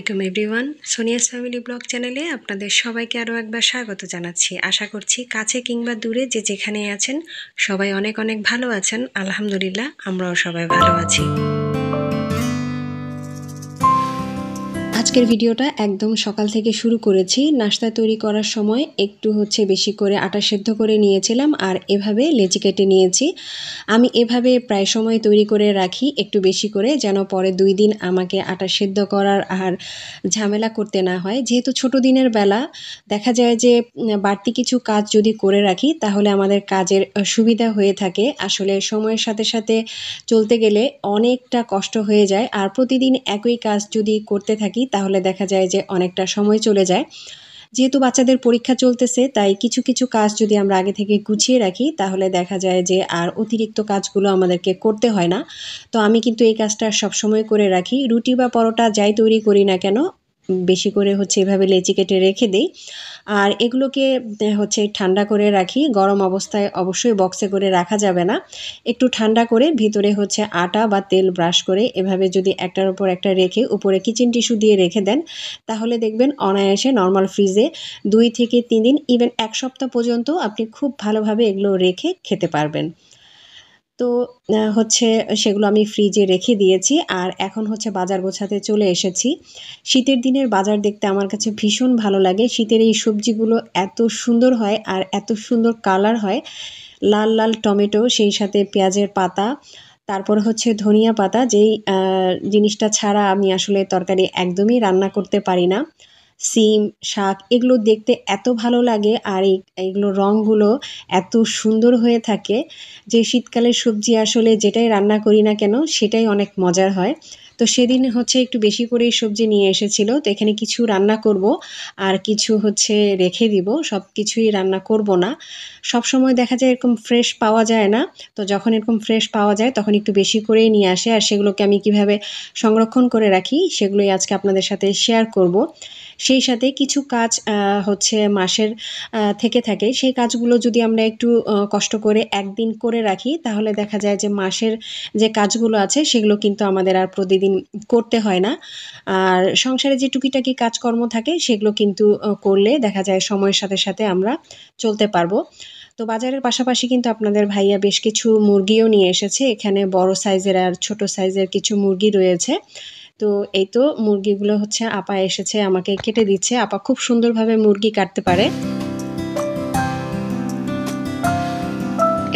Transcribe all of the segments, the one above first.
আলাইকুম everyone, Sonia's family blog চ্যানেলে আপনাদের সবাইকে আরও একবার স্বাগত জানাচ্ছি। আশা করছি কাছে কিংবা দূরে যে যেখানেই আছেন সবাই অনেক অনেক ভালো আছেন। আলহামদুলিল্লাহ, আমরাও সবাই ভালো আছি। আজকের ভিডিওটা একদম সকাল থেকে শুরু করেছি। নাস্তা তৈরি করার সময় একটু বেশি করে আটা সেদ্ধ করে নিয়েছিলাম আর এভাবে লেচি কেটে নিয়েছি। আমি এভাবে প্রায় সময় তৈরি করে রাখি একটু বেশি করে, যেন পরে 2 দিন আমাকে আটা সেদ্ধ করার আর ঝামেলা করতে না হয়। যেহেতু ছোট দিনের বেলা দেখা যায় যে বাড়তি কিছু কাজ যদি করে রাখি তাহলে আমাদের কাজের সুবিধা হয়ে থাকে। আসলে সময়ের সাথে সাথে চলতে গেলে অনেকটা কষ্ট হয়ে যায়, আর প্রতিদিন একই কাজ যদি করতে থাকি তাহলে দেখা যায় যে অনেকটা সময় চলে যায়। যেহেতু বাচ্চাদের পরীক্ষা চলতেছে, তাই কিছু কিছু কাজ যদি আমরা আগে থেকে গুছিয়ে রাখি তাহলে দেখা যায় যে আর অতিরিক্ত কাজগুলো আমাদেরকে করতে হয় না। তো আমি কিন্তু এই কাজটা সবসময় করে রাখি। রুটি বা পরোটা যাই তৈরি করি না কেন, বেশি করে এভাবে লেচি কেটে রেখে দিই। আর এগুলোকে ঠান্ডা করে রাখি। গরম অবস্থায় অবশ্যই বক্সে করে রাখা যাবে না। একটু ঠান্ডা করে ভিতরে আটা বা তেল ব্রাশ করে এভাবে যদি একটার উপর একটা রেখে উপরে কিচেন টিস্যু দিয়ে রেখে দেন, তাহলে দেখবেন অনায়াসে নরমাল ফ্রিজে 2 থেকে 3 দিন, ইভেন 1 সপ্তাহ পর্যন্ত আপনি খুব ভালোভাবে এগুলো রেখে খেতে পারবেন। তো সেগুলো আমি ফ্রিজে রেখে দিয়েছি। আর এখন বাজার গোছাতে চলে এসেছি। শীতের দিনের বাজার দেখতে আমার কাছে ভীষণ ভালো লাগে। শীতের এই সবজিগুলো এত সুন্দর হয় আর এত সুন্দর কালার হয়। লাল লাল টমেটো, সেই সাথে পেঁয়াজের পাতা, তারপর ধনিয়া পাতা, যেই জিনিসটা ছাড়া আমি আসলে তরকারি একদমই রান্না করতে পারি না। সিম, শাক এগুলো দেখতে এত ভালো লাগে, আর এইগুলোর রঙগুলো এত সুন্দর হয়ে থাকে যে শীতকালের সবজি আসলে যেটাই রান্না করি না কেন সেটাই অনেক মজার হয়। তো সেদিন একটু বেশি করেই সবজি নিয়ে এসেছিল। তো এখানে কিছু রান্না করব আর কিছু রেখে দিব। সব কিছুই রান্না করব না। সবসময় দেখা যায় এরকম ফ্রেশ পাওয়া যায় না। তো যখন এরকম ফ্রেশ পাওয়া যায় তখন একটু বেশি করেই নিয়ে আসে, আর সেগুলোকে আমি কিভাবে সংরক্ষণ করে রাখি সেগুলোই আজকে আপনাদের সাথে শেয়ার করব। সেই সাথে কিছু কাজ মাসের থেকে থাকে, সেই কাজগুলো যদি আমরা একটু কষ্ট করে একদিন করে রাখি তাহলে দেখা যায় যে মাসের যে কাজগুলো আছে সেগুলো কিন্তু আমাদের আর প্রতিদিন করতে হয় না। আর সংসারে যে টুকিটাকি কাজকর্ম থাকে সেগুলো কিন্তু করলে দেখা যায় সময়ের সাথে সাথে আমরা চলতে পারবো। তো বাজারের পাশাপাশি কিন্তু আপনাদের ভাইয়া বেশ কিছু মুরগিও নিয়ে এসেছে। এখানে বড় সাইজের আর ছোট সাইজের কিছু মুরগি রয়েছে। তো এই তো মুরগিগুলো আপা এসেছে আমাকে কেটে দিচ্ছে। আপা খুব সুন্দরভাবে মুরগি কাটতে পারে।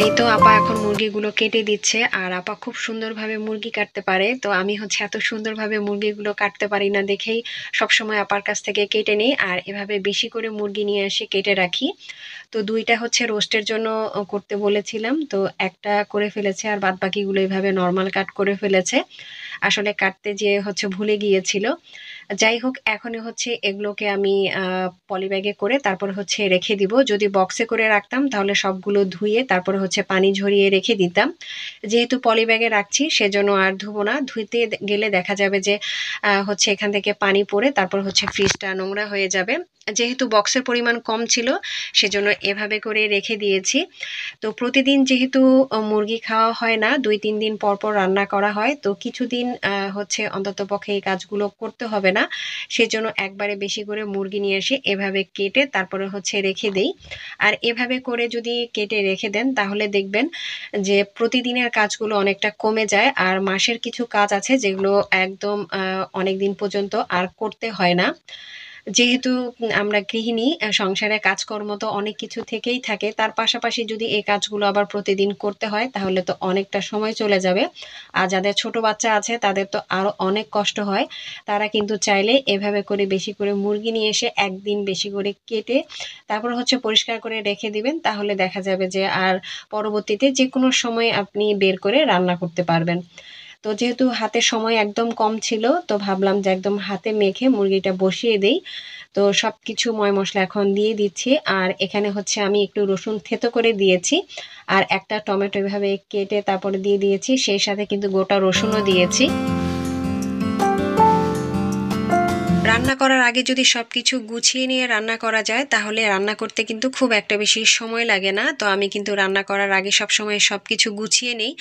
এই তো আপা এখন মুরগিগুলো কেটে দিচ্ছে, আর আপা খুব সুন্দরভাবে মুরগি কাটতে পারে। তো আমি এত সুন্দরভাবে মুরগিগুলো কাটতে পারি না দেখেই সবসময় আপার কাছ থেকে কেটে নিই, আর এভাবে বেশি করে মুরগি নিয়ে এসে কেটে রাখি। তো 2টা রোস্টের জন্য করতে বলেছিলাম, তো একটা করে ফেলেছে আর বাদ বাকিগুলো এভাবে নর্মাল কাট করে ফেলেছে। আসলে কাটতে যে ভুলে গিয়েছিল। যাই হোক, এখনই এগুলোকে আমি পলিব্যাগে করে তারপর রেখে দিব। যদি বক্সে করে রাখতাম তাহলে সবগুলো ধুয়ে তারপর পানি ঝরিয়ে রেখে দিতাম। যেহেতু পলিব্যাগে রাখছি সেজন্য আর ধুবো না। ধুইতে গেলে দেখা যাবে যে এখান থেকে পানি পড়ে তারপর ফ্রিজটা নোংরা হয়ে যাবে। যেহেতু বক্সের পরিমাণ কম ছিল সেজন্য এভাবে করে রেখে দিয়েছি। তো প্রতিদিন যেহেতু মুরগি খাওয়া হয় না, 2-3 দিন পর পর রান্না করা হয়, তো কিছুদিন অন্তত পক্ষে এই কাজগুলো করতে হবে না। সেজন্য একবারে বেশি করে মুরগি নিয়ে এসে এভাবে কেটে তারপরে রেখে দেই। আর এভাবে করে যদি কেটে রেখে দেন তাহলে দেখবেন যে প্রতিদিনের কাজগুলো অনেকটা কমে যায়, আর মাসের কিছু কাজ আছে যেগুলো একদম অনেক দিন পর্যন্ত আর করতে হয় না। যেহেতু আমরা গৃহিণী, সংসারে কাজকর্ম তো অনেক কিছু থেকেই থাকে, তার পাশাপাশি যদি এই কাজগুলো আবার প্রতিদিন করতে হয় তাহলে তো অনেকটা সময় চলে যাবে। আর যাদের ছোট বাচ্চা আছে তাদের তো আরো অনেক কষ্ট হয়। তারা কিন্তু চাইলে এভাবে করে বেশি করে মুরগি নিয়ে এসে একদিন বেশি করে কেটে তারপর পরিষ্কার করে রেখে দিবেন, তাহলে দেখা যাবে যে আর পরবর্তীতে যে কোনো সময় আপনি বের করে রান্না করতে পারবেন। তো যেহেতু হাতে সময় একদম কম ছিল, তো ভাবলাম যে একদম হাতে মেখে মুরগিটা বসিয়ে দেই। তো সবকিছু ময় মশলা এখন দিয়ে দিচ্ছি, আর এখানে আমি একটু রসুন থেতো করে দিয়েছি, আর একটা টমেটো এভাবে কেটে তারপরে দিয়ে দিয়েছি, সেই সাথে কিন্তু গোটা রসুনও দিয়েছি। রান্না করার আগে যদি সবকিছু গুছিয়ে নিয়ে রান্না করা যায় তাহলে রান্না করতে কিন্তু খুব একটা বেশি সময় লাগে না। তো আমি কিন্তু রান্না করার আগে সবসময় সবকিছু গুছিয়ে নেই।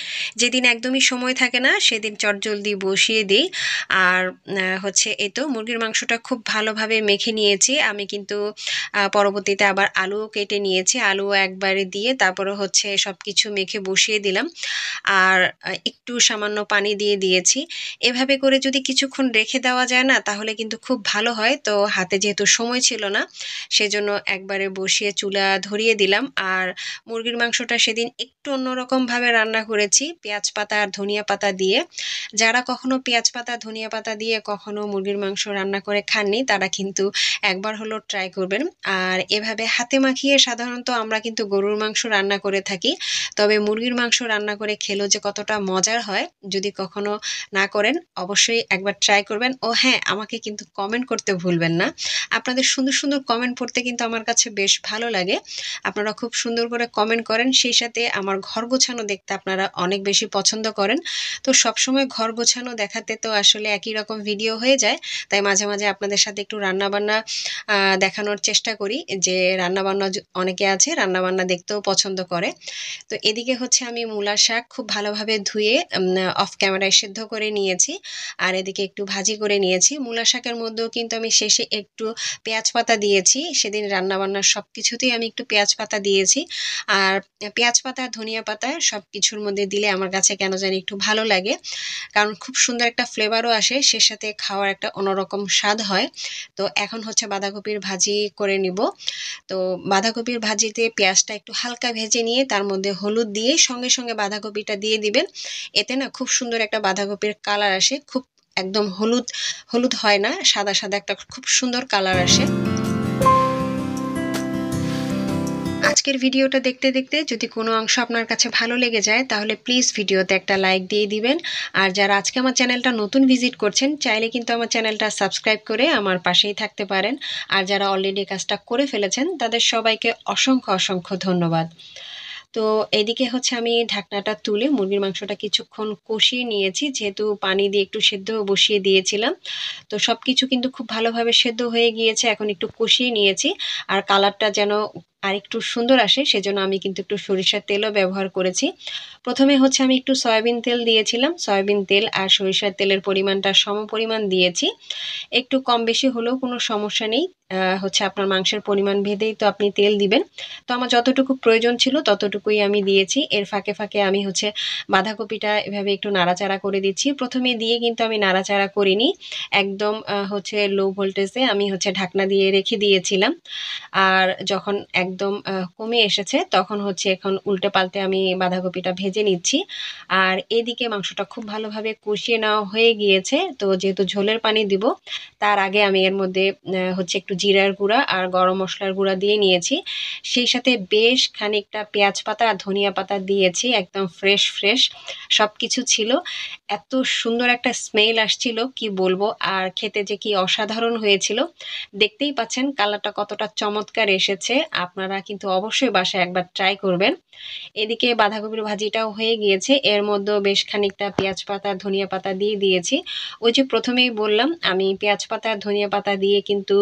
যেদিন একদমই সময় থাকে না সেদিন চটজলদি বসিয়ে দিই। আর হচ্ছে এই তো মুরগির মাংসটা খুব ভালোভাবে মেখে নিয়েছি। আমি কিন্তু পরবর্তীতে আবার আলুও কেটে নিয়েছি, আলুও একবারে দিয়ে তারপরে হচ্ছে সবকিছু মেখে বসিয়ে দিলাম। আর একটু সামান্য পানি দিয়ে দিয়েছি। এভাবে করে যদি কিছুক্ষণ রেখে দেওয়া যায় না তাহলে কিন্তু খুব ভালো হয়। তো হাতে যেহেতু সময় ছিল না সেজন্য একবারে বসিয়ে চুলা ধরিয়ে দিলাম। আর মুরগির মাংসটা সেদিন একটু অন্যরকম ভাবে রান্না করেছি, পেঁয়াজ পাতা আর ধনিয়া পাতা দিয়ে। যারা কখনো পেঁয়াজ পাতা ধনিয়া পাতা দিয়ে কখনো মুরগির মাংস রান্না করে খাননি তারা কিন্তু একবার হলো ট্রাই করবেন। আর এভাবে হাতে মাখিয়ে সাধারণত আমরা কিন্তু গরুর মাংস রান্না করে থাকি, তবে মুরগির মাংস রান্না করে খেলেও যে কতটা মজার হয় যদি কখনো না করেন অবশ্যই একবার ট্রাই করবেন। ও হ্যাঁ, আমাকে কিন্তু কমেন্ট করতে ভুলবেন না। আপনাদের সুন্দর সুন্দর কমেন্ট পড়তে কিন্তু আমার কাছে বেশ ভালো লাগে। আপনারা খুব সুন্দর করে কমেন্ট করেন, সেই সাথে আমার ঘর গোছানো দেখতে আপনারা অনেক বেশি পছন্দ করেন। তো সবসময় ঘর গোছানো দেখাতে তো আসলে একই রকম ভিডিও হয়ে যায়, তাই মাঝে মাঝে আপনাদের সাথে একটু রান্নাবান্না দেখানোর চেষ্টা করি। যে রান্নাবান্না অনেকে আছে রান্নাবান্না দেখতেও পছন্দ করে। তো এদিকে হচ্ছে আমি মূলা শাক খুব ভালোভাবে ধুয়ে অফ ক্যামেরায় সেদ্ধ করে নিয়েছি। আর এদিকে একটু ভাজি করে নিয়েছি। মূলা শাকের মধ্যেও কিন্তু আমি শেষে একটু পেঁয়াজ পাতা দিয়েছি। সেদিন রান্নাবান্নার সব কিছুতেই আমি একটু পেঁয়াজ পাতা দিয়েছি। আর পেঁয়াজ পাতা ধনিয়া পাতা সব কিছুর মধ্যে দিলে আমার কাছে কেন জানি একটু ভালো লাগে, কারণ খুব সুন্দর একটা ফ্লেভারও আসে, সে সাথে খাওয়ার একটা অন্যরকম স্বাদ হয়। তো এখন হচ্ছে বাঁধাকপির ভাজি করে নিব। তো বাঁধাকপির ভাজিতে পেঁয়াজটা একটু হালকা ভেজে নিয়ে তার মধ্যে হলুদ দিয়ে সঙ্গে সঙ্গে বাঁধাকপিটা দিয়ে দিবেন। এতে না খুব সুন্দর একটা বাঁধাকপির কালার আসে, খুব একদম হলুদ হলুদ হয় না, সাদা সাদা একটা খুব সুন্দর কালার আসে। আজকের ভিডিওটা দেখতে দেখতে যদি কোনো অংশ আপনার কাছে ভালো লেগে যায় তাহলে প্লিজ ভিডিওতে একটা লাইক দিয়ে দিবেন। আর যারা আজকে আমার চ্যানেলটা নতুন ভিজিট করছেন চাইলে কিন্তু আমার চ্যানেলটা সাবস্ক্রাইব করে আমার পাশেই থাকতে পারেন। আর যারা অলরেডি কাজটা করে ফেলেছেন তাদের সবাইকে অসংখ্য অসংখ্য ধন্যবাদ। তো এদিকে হচ্ছে আমি ঢাকনাটা তুলে মুরগির মাংসটা কিছুক্ষণ কষিয়ে নিয়েছি, যেহেতু পানি দিয়ে একটু সেদ্ধ বসিয়ে দিয়েছিলাম। তো সব কিছু কিন্তু খুব ভালোভাবে সেদ্ধ হয়ে গিয়েছে, এখন একটু কষিয়ে নিয়েছি। আর কালারটা যেন আর একটু সুন্দর আসে সেজন্য আমি কিন্তু একটু সরিষার তেলও ব্যবহার করেছি। প্রথমে হচ্ছে আমি একটু সয়াবিন তেল দিয়েছিলাম, সয়াবিন তেল আর সরিষার তেলের পরিমাণটা সমপরিমাণ দিয়েছি। একটু কম বেশি হলেও কোনো সমস্যা নেই, হচ্ছে আপনার মাংসের পরিমাণ ভেদেই তো আপনি তেল দিবেন। তো আমার যতটুকু প্রয়োজন ছিল ততটুকুই আমি দিয়েছি। এর ফাঁকে ফাঁকে আমি হচ্ছে বাঁধাকপিটা এভাবে একটু নাড়াচাড়া করে দিচ্ছি। প্রথমে দিয়ে কিন্তু আমি নাড়াচাড়া করিনি, একদম হচ্ছে লো ভোল্টেজে আমি হচ্ছে ঢাকনা দিয়ে রেখে দিয়েছিলাম। আর যখন একদম কমে এসেছে তখন হচ্ছে এখন উল্টে পাল্টে আমি বাঁধাকপিটা ভেজে নিচ্ছি। আর এদিকে মাংসটা খুব ভালোভাবে কষিয়ে নেওয়া হয়ে গিয়েছে। তো যেহেতু ঝোলের পানি দিব তার আগে আমি এর মধ্যে হচ্ছে একটু জিরার গুঁড়া আর গরম মশলার গুঁড়া দিয়ে নিয়েছি। সেই সাথে বেশ খানিকটা পেঁয়াজ পাতা আর ধনিয়া পাতা দিয়েছি, একদম ফ্রেশ ফ্রেশ সব কিছু ছিল। এত সুন্দর একটা স্মেল আসছিল কি বলবো, আর খেতে যে কি অসাধারণ হয়েছিল। দেখতেই পাচ্ছেন কালারটা কতটা চমৎকার এসেছে, আপনারা কিন্তু অবশ্যই বাসায় একবার ট্রাই করবেন। এদিকে বাঁধাকপির ভাজিটাও হয়ে গিয়েছে, এর মধ্যেও বেশ খানিকটা পেঁয়াজ পাতা ধনিয়া পাতা দিয়ে দিয়েছি। ওই যে প্রথমেই বললাম আমি পেঁয়াজ পাতা ধনিয়া পাতা দিয়ে কিন্তু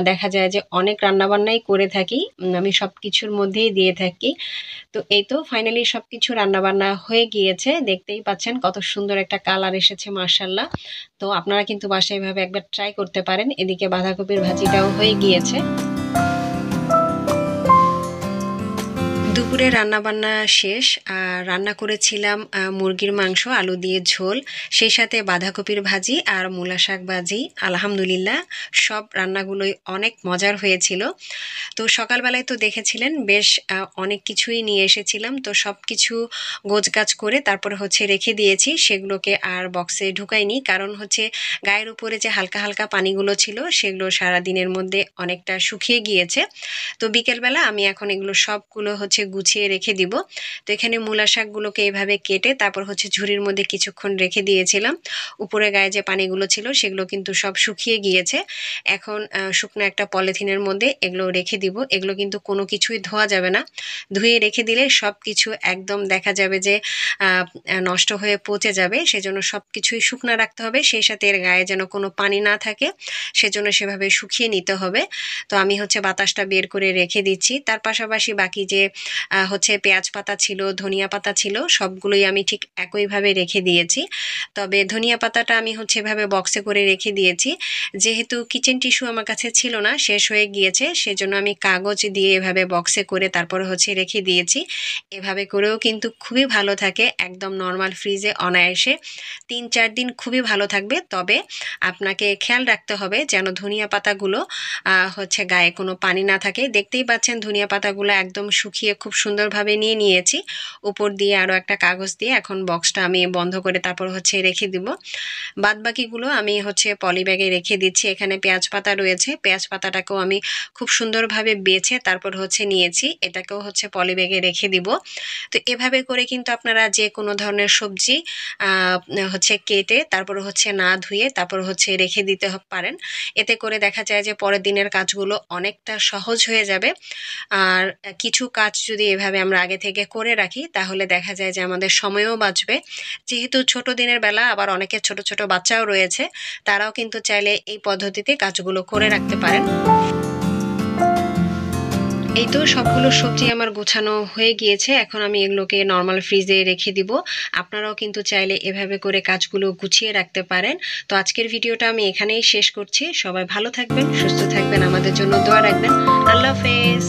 দেখা যায় যে অনেক রান্নাবান্নাই করে থাকি, আমি সব কিছুর মধ্যেই দিয়ে থাকি। তো এই তো ফাইনালি সব কিছু রান্নাবান্না হয়ে গিয়েছে, দেখতেই পাচ্ছেন কত সুন্দর একটা কালার এসেছে মাশাল্লাহ। তো আপনারা কিন্তু বাসায় এভাবে একবার ট্রাই করতে পারেন। এদিকে বাঁধাকপির ভাজিটাও হয়ে গিয়েছে। দুপুরে রান্নাবান্না শেষ। আর রান্না করেছিলাম মুরগির মাংস আলু দিয়ে ঝোল, সেই সাথে বাঁধাকপির ভাজি আর মূলা শাক ভাজি। আলহামদুলিল্লাহ সব রান্নাগুলোই অনেক মজার হয়েছিল। তো সকালবেলায় তো দেখেছিলেন বেশ অনেক কিছুই নিয়ে এসেছিলাম, তো সব কিছু গোছগাছ করে তারপরে হচ্ছে রেখে দিয়েছি, সেগুলোকে আর বক্সে ঢুকাইনি, কারণ হচ্ছে গায়ের উপরে যে হালকা হালকা পানিগুলো ছিল সেগুলো সারা দিনের মধ্যে অনেকটা শুকিয়ে গিয়েছে। তো বিকেলবেলা আমি এখন এগুলো সবগুলো হচ্ছে গুছিয়ে রেখে দিব। তো এখানে মূলা শাকগুলোকে এভাবে কেটে তারপর হচ্ছে ঝুড়ির মধ্যে কিছুক্ষণ রেখে দিয়েছিলাম। উপরে গায়ে যে পানিগুলো ছিল সেগুলো কিন্তু সব শুকিয়ে গিয়েছে। এখন শুকনো একটা পলিথিনের মধ্যে এগুলো রেখে দিব। এগুলো কিন্তু কোনো কিছুই ধোয়া যাবে না। ধুয়ে রেখে দিলে সব কিছু একদম দেখা যাবে যে নষ্ট হয়ে পচে যাবে। সেজন্য সব কিছুই শুকনো রাখতে হবে, সেই সাথে এর গায়ে যেন কোনো পানি না থাকে, সেজন্য সেভাবে শুকিয়ে নিতে হবে। তো আমি হচ্ছে বাতাসটা বের করে রেখে দিচ্ছি। তার পাশাপাশি বাকি যে হচ্ছে পেঁয়াজ পাতা ছিল, ধনিয়া পাতা ছিল, সবগুলোই আমি ঠিক একইভাবে রেখে দিয়েছি। তবে ধনিয়া পাতাটা আমি হচ্ছে এভাবে বক্সে করে রেখে দিয়েছি। যেহেতু কিচেন টিস্যু আমার কাছে ছিল না, শেষ হয়ে গিয়েছে, সেজন্য আমি কাগজ দিয়ে এভাবে বক্সে করে তারপরে হচ্ছে রেখে দিয়েছি। এভাবে করেও কিন্তু খুবই ভালো থাকে, একদম নর্মাল ফ্রিজে অনায়াসে 3-4 দিন খুবই ভালো থাকবে। তবে আপনাকে খেয়াল রাখতে হবে যেন ধনিয়া পাতাগুলো হচ্ছে গায়ে কোনো পানি না থাকে। দেখতেই পাচ্ছেন ধনিয়া পাতাগুলো একদম শুকিয়ে খুব সুন্দরভাবে নিয়ে নিয়েছি। উপর দিয়ে আরও একটা কাগজ দিয়ে এখন বক্সটা আমি বন্ধ করে তারপর হচ্ছে রেখে দিব। বাদ বাকিগুলো আমি হচ্ছে পলি ব্যাগে রেখে দিচ্ছি। এখানে পেঁয়াজ পাতা রয়েছে, পেঁয়াজ পাতাটাকেও আমি খুব সুন্দরভাবে বেছে তারপর হচ্ছে নিয়েছি, এটাকেও হচ্ছে পলি ব্যাগে রেখে দিব। তো এভাবে করে কিন্তু আপনারা যে কোনো ধরনের সবজি হচ্ছে কেটে তারপর হচ্ছে না ধুয়ে তারপর হচ্ছে রেখে দিতে পারেন। এতে করে দেখা যায় যে পরের দিনের কাজগুলো অনেকটা সহজ হয়ে যাবে। আর কিছু কাজ যদি এভাবে আমরা আগে থেকে করে রাখি তাহলে দেখা যায় যে আমাদের সময়ও বাঁচবে। যেহেতু ছোট দিনের বেলা, আবার অনেকের ছোট ছোট বাচ্চাও রয়েছে, তারাও কিন্তু চাইলে এই পদ্ধতিতে কাজগুলো করে রাখতে পারেন। এই তো সবগুলো সবজি আমার গোছানো হয়ে গিয়েছে। এখন আমি এগুলোকে নর্মাল ফ্রিজে রেখে দিব। আপনারাও কিন্তু চাইলে এভাবে করে কাজগুলো গুছিয়ে রাখতে পারেন। তো আজকের ভিডিওটা আমি এখানেই শেষ করছি। সবাই ভালো থাকবেন, সুস্থ থাকবেন, আমাদের জন্য দোয়া রাখবেন। আল্লাহ হাফেজ।